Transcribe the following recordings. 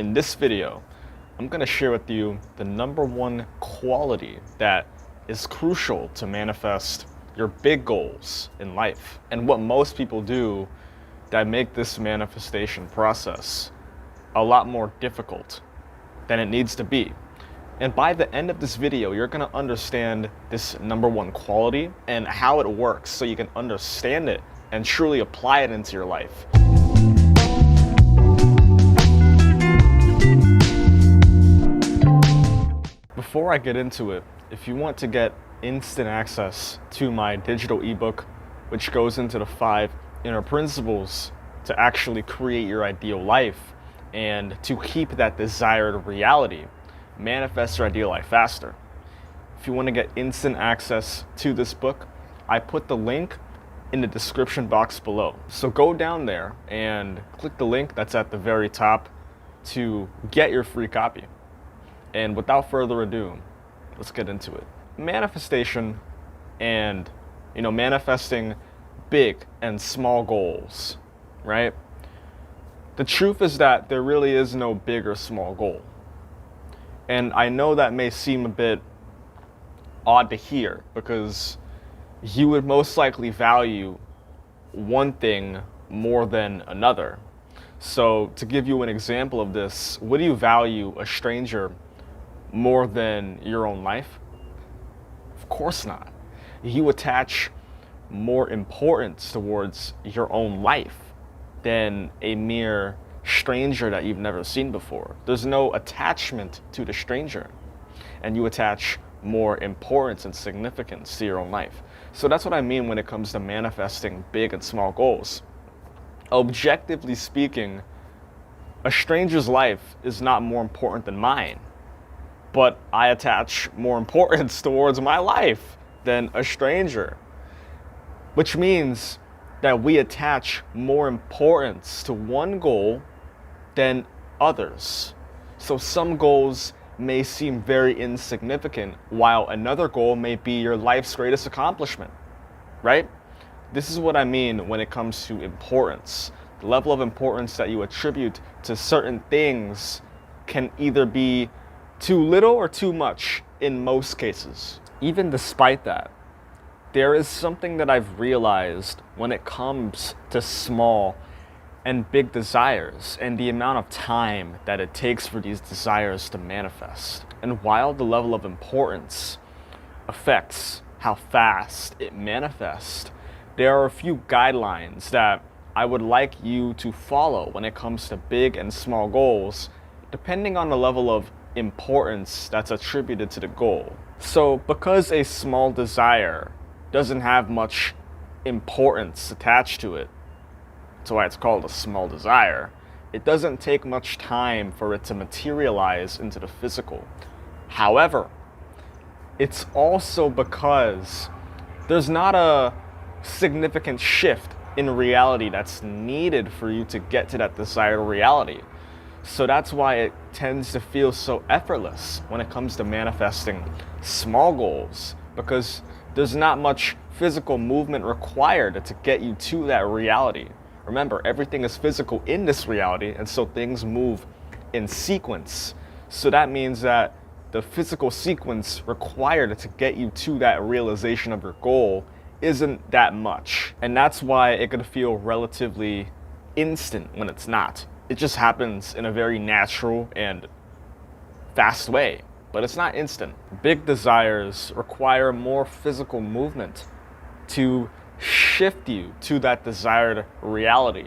In this video, I'm going to share with you the number one quality that is crucial to manifest your big goals in life, and what most people do that make this manifestation process a lot more difficult than it needs to be. And by the end of this video, you're going to understand this number one quality and how it works so you can understand it and truly apply it into your life. Before I get into it, if you want to get instant access to my digital ebook, which goes into the 5 inner principles to actually create your ideal life and to keep that desired reality, manifest your ideal life faster. If you want to get instant access to this book, I put the link in the description box below. So go down there and click the link that's at the very top to get your free copy. And without further ado, let's get into it. Manifestation and, manifesting big and small goals, right? The truth is that there really is no big or small goal. And I know that may seem a bit odd to hear because you would most likely value one thing more than another. So to give you an example of this, would you value a stranger more than your own life? Of course not. You attach more importance towards your own life than a mere stranger that you've never seen before. There's no attachment to the stranger, and you attach more importance and significance to your own life. So that's what I mean when it comes to manifesting big and small goals. Objectively speaking, a stranger's life is not more important than mine, but I attach more importance towards my life than a stranger, which means that we attach more importance to one goal than others. So some goals may seem very insignificant, while another goal may be your life's greatest accomplishment, right? This is what I mean when it comes to importance. The level of importance that you attribute to certain things can either be too little or too much in most cases. Even despite that, there is something that I've realized when it comes to small and big desires and the amount of time that it takes for these desires to manifest. And while the level of importance affects how fast it manifests, there are a few guidelines that I would like you to follow when it comes to big and small goals, depending on the level of importance that's attributed to the goal. So because a small desire doesn't have much importance attached to it, that's why it's called a small desire, it doesn't take much time for it to materialize into the physical. However, it's also because there's not a significant shift in reality that's needed for you to get to that desired reality. So that's why it tends to feel so effortless when it comes to manifesting small goals, because there's not much physical movement required to get you to that reality. Remember, everything is physical in this reality, and so things move in sequence. So that means that the physical sequence required to get you to that realization of your goal isn't that much. And that's why it could feel relatively instant when it's not. It just happens in a very natural and fast way, but it's not instant. Big desires require more physical movement to shift you to that desired reality.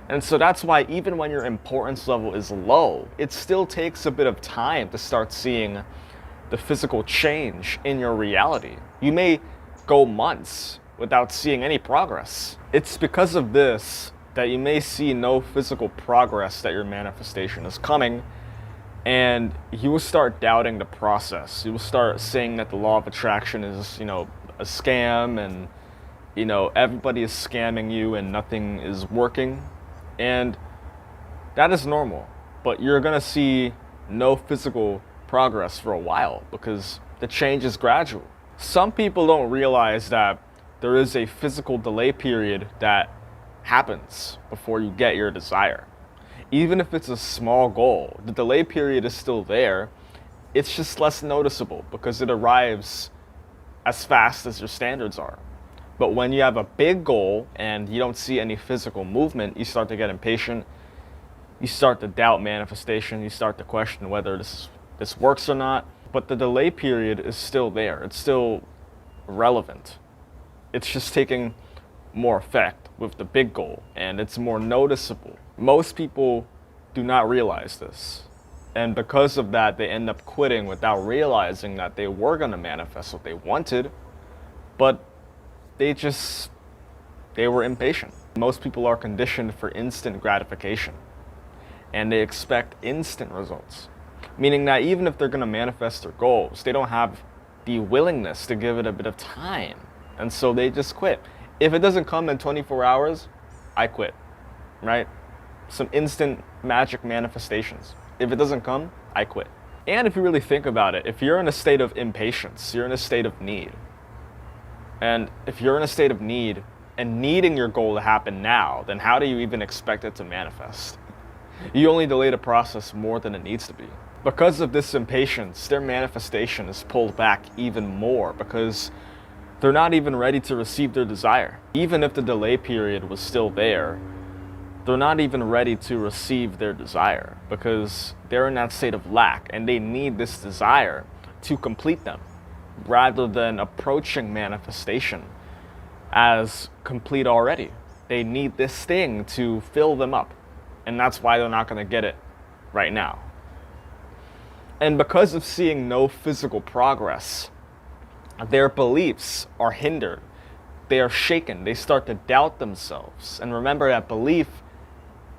And so that's why even when your importance level is low, it still takes a bit of time to start seeing the physical change in your reality. You may go months without seeing any progress. It's because of this that you may see no physical progress that your manifestation is coming, and you will start doubting the process. You will start saying that the law of attraction is, a scam, and, everybody is scamming you and nothing is working. And that is normal, but you're gonna see no physical progress for a while because the change is gradual. Some people don't realize that there is a physical delay period that happens before you get your desire. Even if it's a small goal, the delay period is still there. It's just less noticeable because it arrives as fast as your standards are. But when you have a big goal and you don't see any physical movement, you start to get impatient. You start to doubt manifestation. You start to question whether this works or not. But the delay period is still there. It's still relevant. It's just taking more effect with the big goal, and it's more noticeable. Most people do not realize this. And because of that, they end up quitting without realizing that they were going to manifest what they wanted, but they were impatient. Most people are conditioned for instant gratification, and they expect instant results, meaning that even if they're going to manifest their goals, they don't have the willingness to give it a bit of time, and so they just quit. If it doesn't come in 24 hours, I quit, right? Some instant magic manifestations. If it doesn't come, I quit. And if you really think about it, if you're in a state of impatience, you're in a state of need. And if you're in a state of need and needing your goal to happen now, then how do you even expect it to manifest? You only delay the process more than it needs to be. Because of this impatience, their manifestation is pulled back even more because they're not even ready to receive their desire. Even if the delay period was still there, they're not even ready to receive their desire because they're in that state of lack and they need this desire to complete them rather than approaching manifestation as complete already. They need this thing to fill them up, and that's why they're not going to get it right now. And because of seeing no physical progress, their beliefs are hindered. They are shaken. They start to doubt themselves. And remember that belief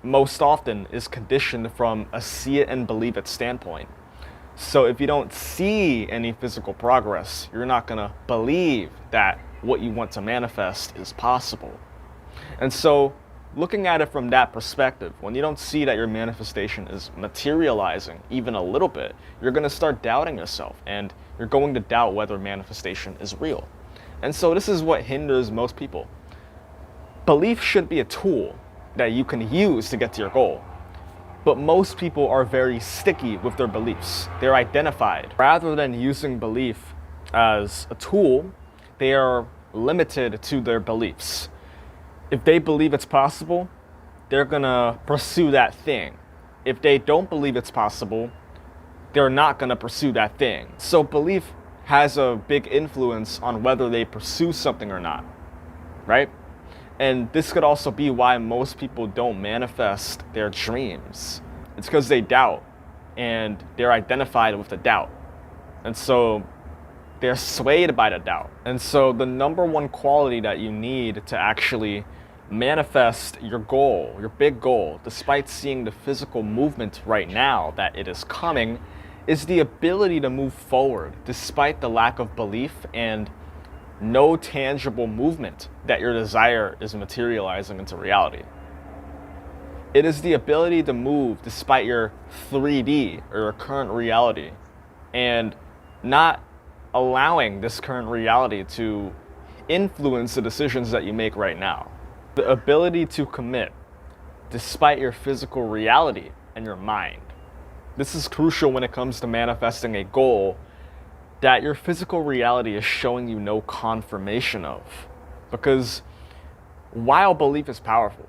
most often is conditioned from a see it and believe it standpoint. So if you don't see any physical progress, you're not going to believe that what you want to manifest is possible. And so looking at it from that perspective, when you don't see that your manifestation is materializing even a little bit, you're going to start doubting yourself and you're going to doubt whether manifestation is real. And so this is what hinders most people. Belief should be a tool that you can use to get to your goal. But most people are very sticky with their beliefs. They're identified. Rather than using belief as a tool, they are limited to their beliefs. If they believe it's possible, they're gonna pursue that thing. If they don't believe it's possible, they're not gonna pursue that thing. So belief has a big influence on whether they pursue something or not, right? And this could also be why most people don't manifest their dreams. It's because they doubt and they're identified with the doubt. And so they're swayed by the doubt. And so the number one quality that you need to actually manifest your goal, your big goal, despite seeing the physical movement right now that it is coming, is the ability to move forward despite the lack of belief and no tangible movement that your desire is materializing into reality. It is the ability to move despite your 3D or your current reality and not allowing this current reality to influence the decisions that you make right now. The ability to commit despite your physical reality and your mind. This is crucial when it comes to manifesting a goal that your physical reality is showing you no confirmation of. Because while belief is powerful,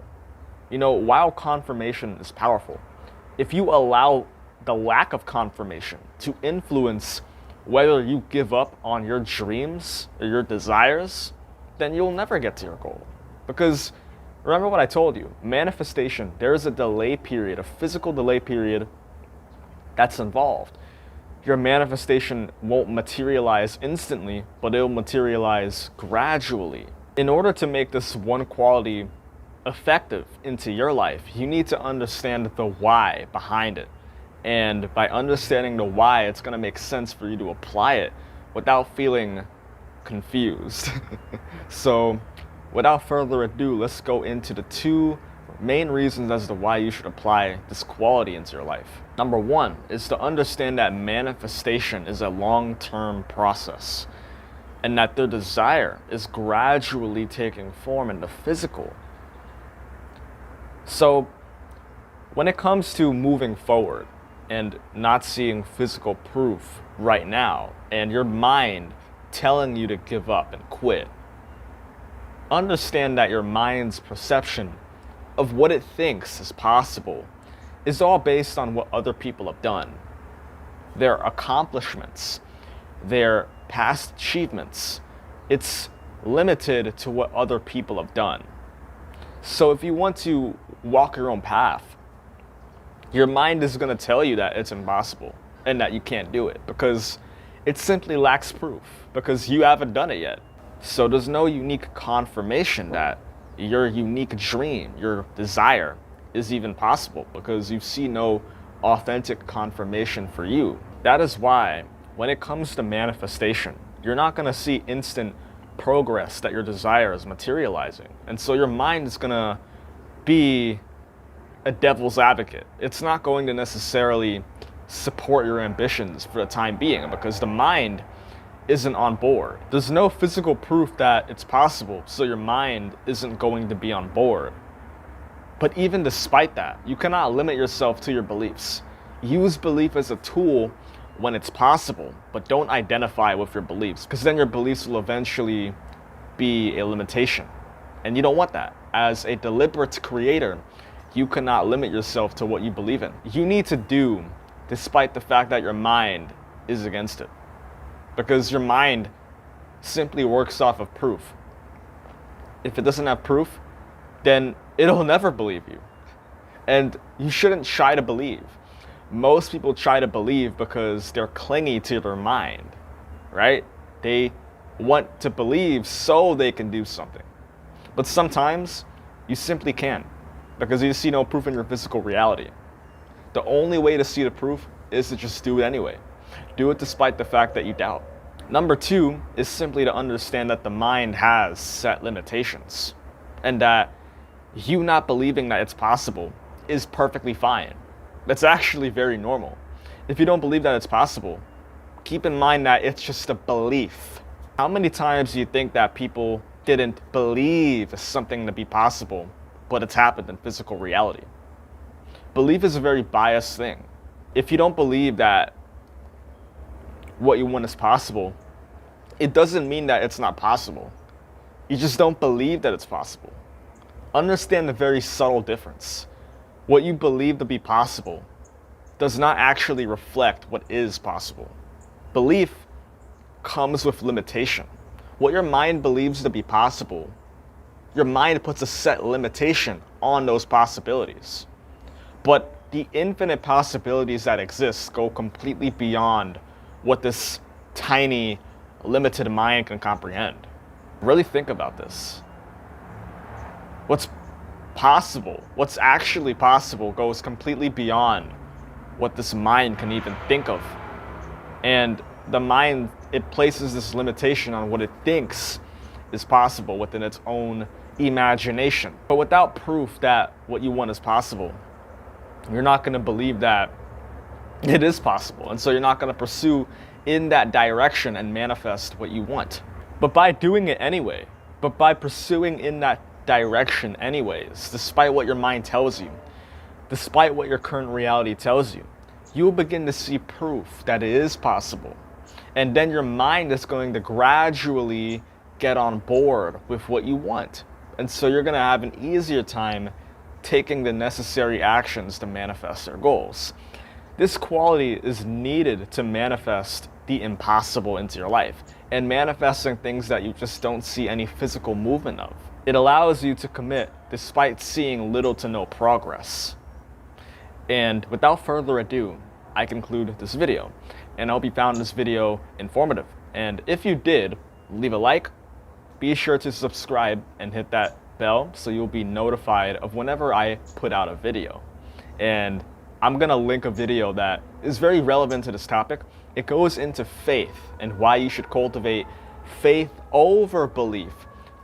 while confirmation is powerful, if you allow the lack of confirmation to influence whether you give up on your dreams or your desires, then you'll never get to your goal. Because remember what I told you, manifestation, there is a delay period, a physical delay period that's involved. Your manifestation won't materialize instantly, but it'll materialize gradually. In order to make this one quality effective into your life, you need to understand the why behind it. And by understanding the why, it's going to make sense for you to apply it without feeling confused. So without further ado, let's go into the two main reasons as to why you should apply this quality into your life. Number one is to understand that manifestation is a long-term process and that their desire is gradually taking form in the physical. So When it comes to moving forward and not seeing physical proof right now, and your mind telling you to give up and quit, understand that your mind's perception of what it thinks is possible is all based on what other people have done, their accomplishments, their past achievements. It's limited to what other people have done. So if you want to walk your own path, your mind is going to tell you that it's impossible and that you can't do it because it simply lacks proof, because you haven't done it yet. So there's no unique confirmation that your unique dream, your desire, is even possible, because you see no authentic confirmation for you. That is why when it comes to manifestation, you're not going to see instant progress that your desire is materializing. And so your mind is going to be a devil's advocate. It's not going to necessarily support your ambitions for the time being, because the mind isn't on board. There's no physical proof that it's possible, so your mind isn't going to be on board. But even despite that, you cannot limit yourself to your beliefs. Use belief as a tool when it's possible, but don't identify with your beliefs, because then your beliefs will eventually be a limitation. And you don't want that. As a deliberate creator, you cannot limit yourself to what you believe in. You need to do despite the fact that your mind is against it, because your mind simply works off of proof. If it doesn't have proof, then it'll never believe you. And you shouldn't try to believe. Most people try to believe because they're clingy to their mind, right? They want to believe so they can do something. But sometimes you simply can't, because you see no proof in your physical reality. The only way to see the proof is to just do it anyway. Do it despite the fact that you doubt. Number 2 is simply to understand that the mind has set limitations, and that you not believing that it's possible is perfectly fine. That's actually very normal. If you don't believe that it's possible, keep in mind that it's just a belief. How many times do you think that people didn't believe something to be possible, but it's happened in physical reality? Belief is a very biased thing. If you don't believe that what you want is possible, it doesn't mean that it's not possible. You just don't believe that it's possible. Understand the very subtle difference. What you believe to be possible does not actually reflect what is possible. Belief comes with limitation. What your mind believes to be possible, your mind puts a set limitation on those possibilities. But the infinite possibilities that exist go completely beyond what this tiny, limited mind can comprehend. Really think about this. What's possible, what's actually possible, goes completely beyond what this mind can even think of. And the mind, it places this limitation on what it thinks is possible within its own imagination. But without proof that what you want is possible, you're not going to believe that it is possible. And so you're not going to pursue in that direction and manifest what you want. But by doing it anyway, but by pursuing in that direction anyways, despite what your mind tells you, despite what your current reality tells you, you'll begin to see proof that it is possible. And then your mind is going to gradually get on board with what you want. And so you're going to have an easier time taking the necessary actions to manifest your goals. This quality is needed to manifest the impossible into your life, and manifesting things that you just don't see any physical movement of. It allows you to commit despite seeing little to no progress. And without further ado, I conclude this video, and I hope you found this video informative. And if you did, leave a like, be sure to subscribe and hit that bell so you'll be notified of whenever I put out a video. And I'm gonna link a video that is very relevant to this topic. It goes into faith and why you should cultivate faith over belief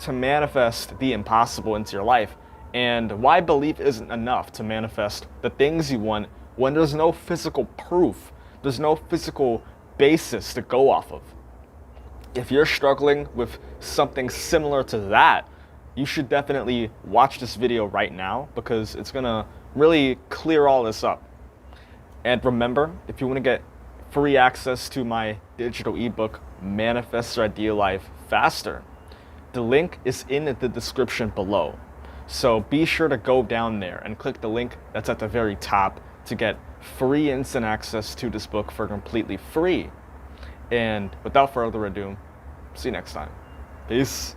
to manifest the impossible into your life, and why belief isn't enough to manifest the things you want when there's no physical proof, there's no physical basis to go off of. If you're struggling with something similar to that, you should definitely watch this video right now, because it's gonna really clear all this up. And remember, if you want to get free access to my digital ebook, Manifest Your Ideal Life Faster, the link is in the description below. So be sure to go down there and click the link that's at the very top to get free instant access to this book for completely free. And without further ado, see you next time. Peace.